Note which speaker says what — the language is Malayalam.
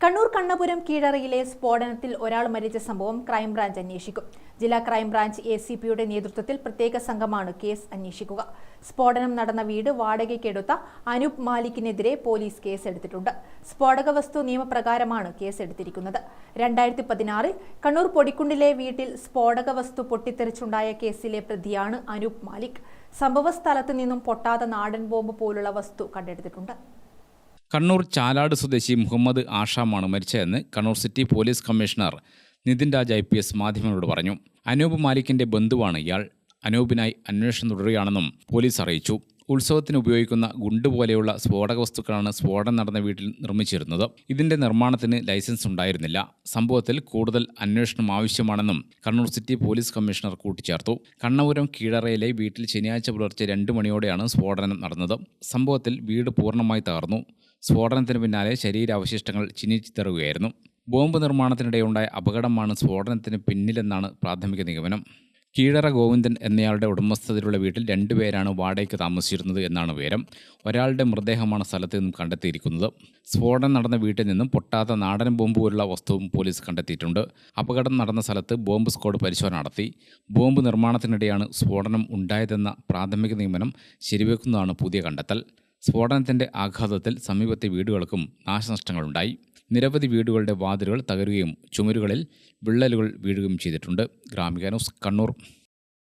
Speaker 1: കണ്ണൂർ കണ്ണപുരം കീഴറയിലെ സ്ഫോടനത്തിൽ ഒരാൾ മരിച്ച സംഭവം ക്രൈംബ്രാഞ്ച് അന്വേഷിക്കും. ജില്ലാ ക്രൈംബ്രാഞ്ച് ACPയുടെ നേതൃത്വത്തിൽ പ്രത്യേക സംഘമാണ് കേസ് അന്വേഷിക്കുക. സ്ഫോടനം നടന്ന വീട് വാടകയ്ക്കെടുത്ത അനൂപ് മാലിക്കിനെതിരെ പോലീസ് കേസെടുത്തിട്ടുണ്ട്. സ്ഫോടക വസ്തു നിയമപ്രകാരമാണ് കേസെടുത്തിരിക്കുന്നത്. 2016 കണ്ണൂർ പൊടിക്കുണ്ടിലെ വീട്ടിൽ സ്ഫോടക വസ്തു പൊട്ടിത്തെറിച്ചുണ്ടായ കേസിലെ പ്രതിയാണ് അനൂപ് മാലിക്. സംഭവ സ്ഥലത്ത് നിന്നും പൊട്ടാത്ത നാടൻ ബോംബ് പോലുള്ള വസ്തു കണ്ടെടുത്തിട്ടുണ്ട്.
Speaker 2: കണ്ണൂർ ചാലാട് സ്വദേശി മുഹമ്മദ് ആഷാമാണ് മരിച്ചതെന്ന് Kannur city police commissioner Nithin Raj IPS മാധ്യമങ്ങളോട് പറഞ്ഞു. അനൂപ് മാലിക്കിന്റെ ബന്ധുവാണ് ഇയാൾ. അനൂപിനായി അന്വേഷണം തുടരുകയാണെന്നും പോലീസ് അറിയിച്ചു. ഉത്സവത്തിന് ഉപയോഗിക്കുന്ന ഗുണ്ട് പോലെയുള്ള സ്ഫോടക വസ്തുക്കളാണ് സ്ഫോടനം നടന്ന വീട്ടിൽ നിർമ്മിച്ചിരുന്നത്. ഇതിന്റെ നിർമ്മാണത്തിന് ലൈസൻസ് ഉണ്ടായിരുന്നില്ല. സംഭവത്തിൽ കൂടുതൽ അന്വേഷണം ആവശ്യമാണെന്നും കണ്ണൂർ സിറ്റി പോലീസ് കമ്മീഷണർ കൂട്ടിച്ചേർത്തു. കണ്ണപുരം കീഴറയിലെ വീട്ടിൽ ശനിയാഴ്ച പുലർച്ചെ 2 മണിയോടെയാണ് സ്ഫോടനം നടന്നത്. സംഭവത്തിൽ വീട് പൂർണ്ണമായി തകർന്നു. സ്ഫോടനത്തിന് പിന്നാലെ ശരീരാവശിഷ്ടങ്ങൾ ചിന്നിച്ചിതറുകയായിരുന്നു. ബോംബ് നിർമ്മാണത്തിനിടെയുണ്ടായ അപകടമാണ് സ്ഫോടനത്തിന് പിന്നിലെന്നാണ് പ്രാഥമിക നിഗമനം. കീഴറ ഗോവിന്ദൻ എന്നയാളുടെ ഉടമസ്ഥതയിലുള്ള വീട്ടിൽ 2 പേരാണ് വാടകയ്ക്ക് താമസിച്ചിരുന്നത് എന്നാണ് വിവരം. ഒരാളുടെ മൃതദേഹമാണ് സ്ഥലത്ത് നിന്നും കണ്ടെത്തിയിരിക്കുന്നത്. സ്ഫോടനം നടന്ന വീട്ടിൽ നിന്നും പൊട്ടാത്ത നാടൻ ബോംബ് പോലുള്ള വസ്തുവും പോലീസ് കണ്ടെത്തിയിട്ടുണ്ട്. അപകടം നടന്ന സ്ഥലത്ത് ബോംബ് സ്ക്വാഡ് പരിശോധന നടത്തി. ബോംബ് നിർമ്മാണത്തിനിടെയാണ് സ്ഫോടനം ഉണ്ടായതെന്ന പ്രാഥമിക നിഗമനം ശരിവെക്കുന്നതാണ് പുതിയ കണ്ടെത്തൽ. സ്ഫോടനത്തിന്റെ ആഘാതത്തിൽ സമീപത്തെ വീടുകൾക്കും നാശനഷ്ടങ്ങളുണ്ടായി. നിരവധി വീടുകളുടെ വാതിലുകൾ തകരുകയും ചുമരുകളിൽ വിള്ളലുകൾ വീഴുകയും ചെയ്തിട്ടുണ്ട്. ഗ്രാമിക ന്യൂസ്, കണ്ണൂർ.